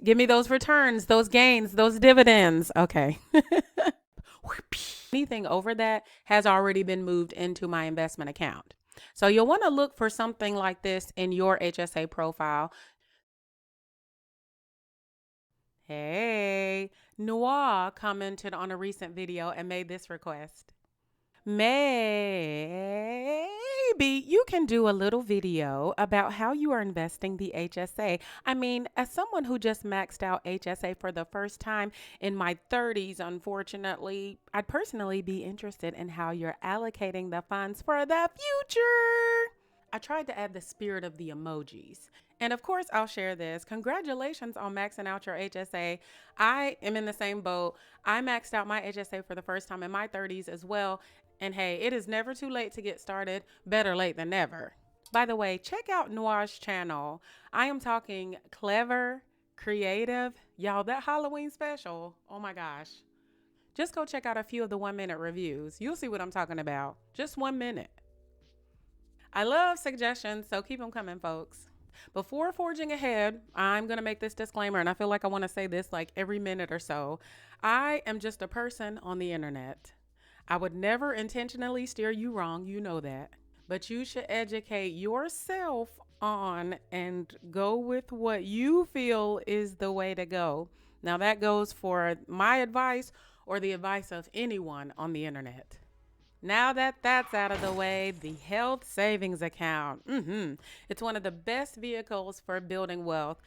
Give me those returns, those gains, those dividends. Okay. Anything over that has already been moved into my investment account. So you'll want to look for something like this in your HSA profile. Hey, Noir commented on a recent video and made this request. Maybe you can do a little video about how you are investing the HSA. I mean, as someone who just maxed out HSA for the first time in my 30s, unfortunately, I'd personally be interested in how you're allocating the funds for the future. I tried to add the spirit of the emojis. And of course, I'll share this. Congratulations on maxing out your HSA. I am in the same boat. I maxed out my HSA for the first time in my 30s as well. And hey, it is never too late to get started. Better late than never. By the way, check out Noir's channel. I am talking clever, creative. Y'all, that Halloween special, oh my gosh. Just go check out a few of the 1-minute reviews. You'll see what I'm talking about. Just 1 minute. I love suggestions, so keep them coming, folks. Before forging ahead, I'm going to make this disclaimer, and I feel like I want to say this like every minute or so. I am just a person on the internet. I would never intentionally steer you wrong, you know that. But you should educate yourself on and go with what you feel is the way to go. Now that goes for my advice or the advice of anyone on the internet. Now that that's out of the way, the health savings account. It's one of the best vehicles for building wealth.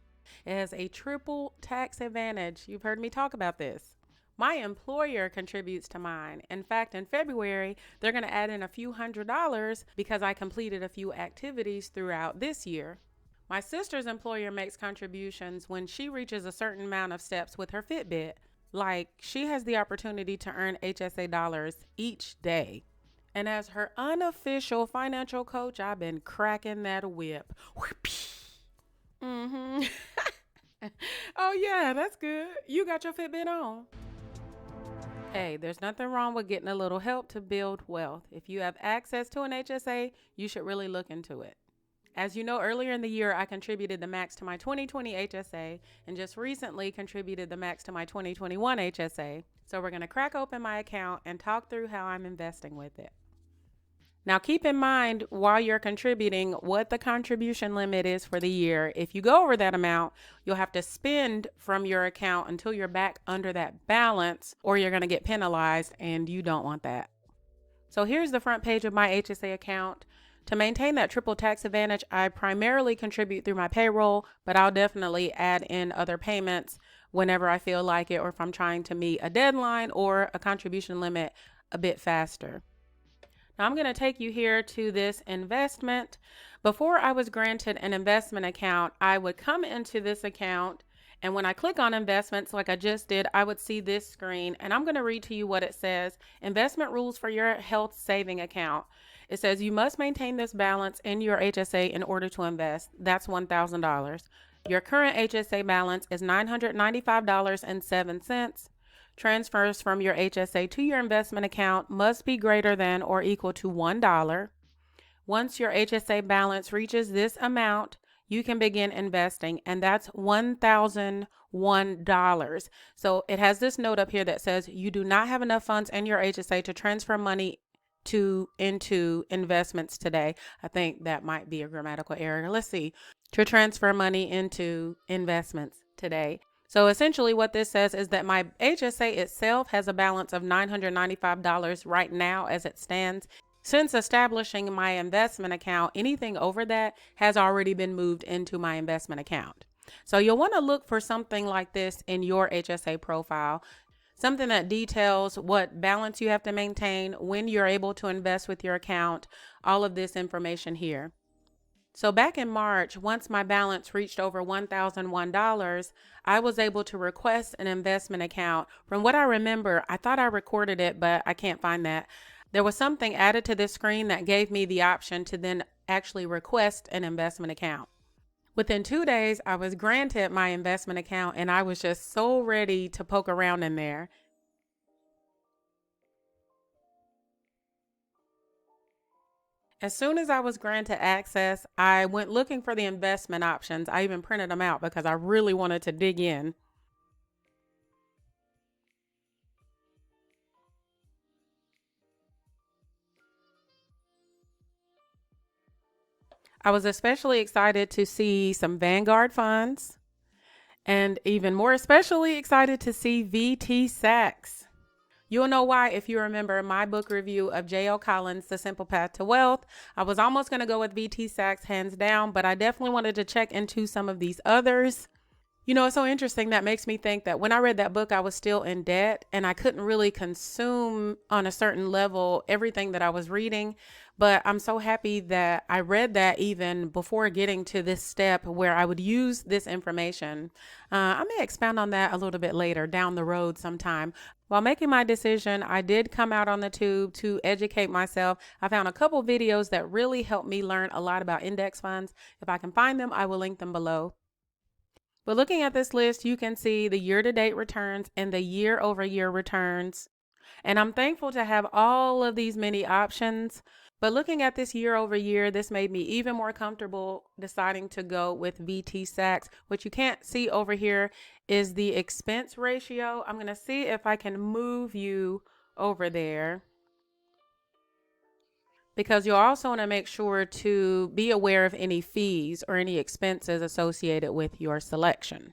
It has a triple tax advantage. You've heard me talk about this. My employer contributes to mine. In fact, in February, they're going to add in a few $100s because I completed a few activities throughout this year. My sister's employer makes contributions when she reaches a certain amount of steps with her Fitbit. Like, she has the opportunity to earn HSA dollars each day. And as her unofficial financial coach, I've been cracking that whip. Oh, yeah, that's good. You got your Fitbit on. Hey, there's nothing wrong with getting a little help to build wealth. If you have access to an HSA, you should really look into it. As you know, earlier in the year, I contributed the max to my 2020 HSA and just recently contributed the max to my 2021 HSA. So we're going to crack open my account and talk through how I'm investing with it. Now, keep in mind while you're contributing what the contribution limit is for the year. If you go over that amount, you'll have to spend from your account until you're back under that balance, or you're going to get penalized, and you don't want that. So here's the front page of my HSA account. To maintain that triple tax advantage, I primarily contribute through my payroll, but I'll definitely add in other payments whenever I feel like it, or if I'm trying to meet a deadline or a contribution limit a bit faster. Now I'm going to take you here to this investment. Before I was granted an investment account, I would come into this account, and when I click on investments like I just did, I would see this screen, and I'm going to read to you what it says. Investment rules for your health saving account. It says you must maintain this balance in your HSA in order to invest. That's $1,000. Your current HSA balance is $995.07. Transfers from your HSA to your investment account must be greater than or equal to $1. Once your HSA balance reaches this amount, you can begin investing, and that's $1,001. So it has this note up here that says you do not have enough funds in your HSA to transfer money into investments today. I think that might be a grammatical error. Let's see. To transfer money into investments today. So essentially what this says is that my HSA itself has a balance of $995 right now as it stands. Since establishing my investment account, anything over that has already been moved into my investment account. So you'll want to look for something like this in your HSA profile, something that details what balance you have to maintain, when you're able to invest with your account, all of this information here. So back in March, once my balance reached over $1,001, I was able to request an investment account. From what I remember, I thought I recorded it, but I can't find that. There was something added to this screen that gave me the option to then actually request an investment account. Within 2 days, I was granted my investment account, and I was just so ready to poke around in there. As soon as I was granted access, I went looking for the investment options. I even printed them out because I really wanted to dig in. I was especially excited to see some Vanguard funds, and even more especially excited to see vtsax. You'll know why if you remember my book review of J.L. Collins' The Simple Path to Wealth. I was almost going to go with vtsax hands down, but I definitely wanted to check into some of these others. You know, it's so interesting. That makes me think that when I read that book, I was still in debt and I couldn't really consume on a certain level everything that I was reading. But I'm so happy that I read that even before getting to this step where I would use this information. I may expound on that a little bit later down the road sometime. While making my decision, I did come out on the tube to educate myself. I found a couple videos that really helped me learn a lot about index funds. If I can find them, I will link them below. But looking at this list, you can see the year-to-date returns and the year-over-year returns. And I'm thankful to have all of these many options. But looking at this year-over-year, this made me even more comfortable deciding to go with vtsax. What you can't see over here is the expense ratio. I'm going to see if I can move you over there, because you'll also want to make sure to be aware of any fees or any expenses associated with your selection.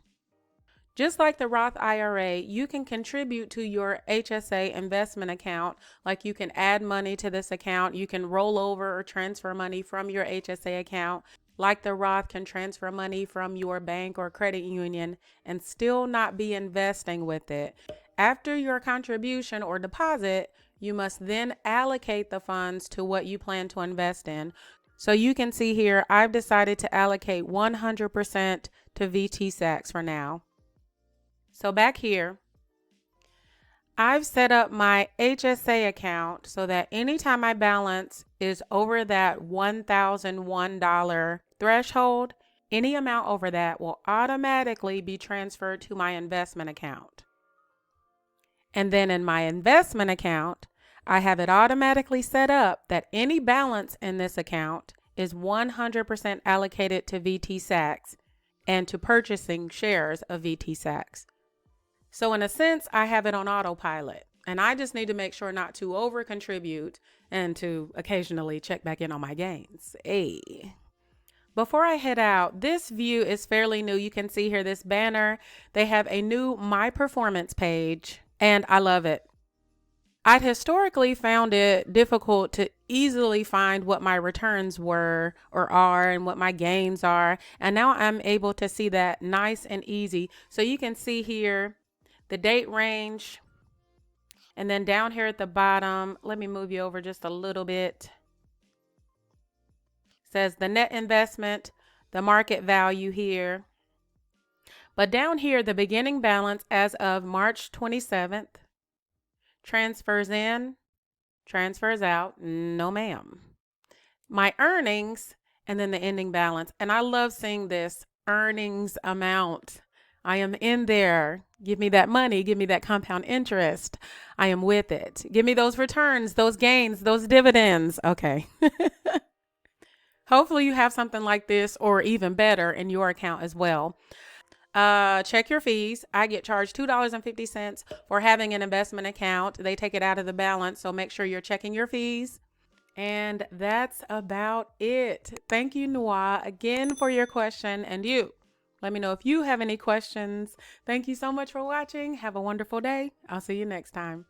Just like the Roth IRA, you can contribute to your HSA investment account. Like you can add money to this account. You can roll over or transfer money from your HSA account. Like the Roth can transfer money from your bank or credit union and still not be investing with it. After your contribution or deposit, you must then allocate the funds to what you plan to invest in. So you can see here, I've decided to allocate 100% to vtsax for now. So back here, I've set up my HSA account so that anytime my balance is over that $1,001 threshold, any amount over that will automatically be transferred to my investment account. And then in my investment account, I have it automatically set up that any balance in this account is 100% allocated to vtsax and to purchasing shares of vtsax. So in a sense, I have it on autopilot, and I just need to make sure not to over contribute and to occasionally check back in on my gains. Hey. Before I head out, this view is fairly new. You can see here this banner. They have a new My Performance page, and I love it. I'd historically found it difficult to easily find what my returns were or are and what my gains are. And now I'm able to see that nice and easy. So you can see here the date range. And then down here at the bottom, let me move you over just a little bit. It says the net investment, the market value here. But down here, the beginning balance as of March 27th. Transfers in, transfers out, no ma'am. My earnings, and then the ending balance. And I love seeing this earnings amount. I am in there. Give me that money. Give me that compound interest. I am with it. Give me those returns, those gains, those dividends. Okay. Hopefully you have something like this or even better in your account as well. Check your fees. I get charged $2.50 for having an investment account. They take it out of the balance, so make sure you're checking your fees. And that's about it. Thank you, Noah, again for your question. And you, let me know if you have any questions. Thank you so much for watching. Have a wonderful day. I'll see you next time.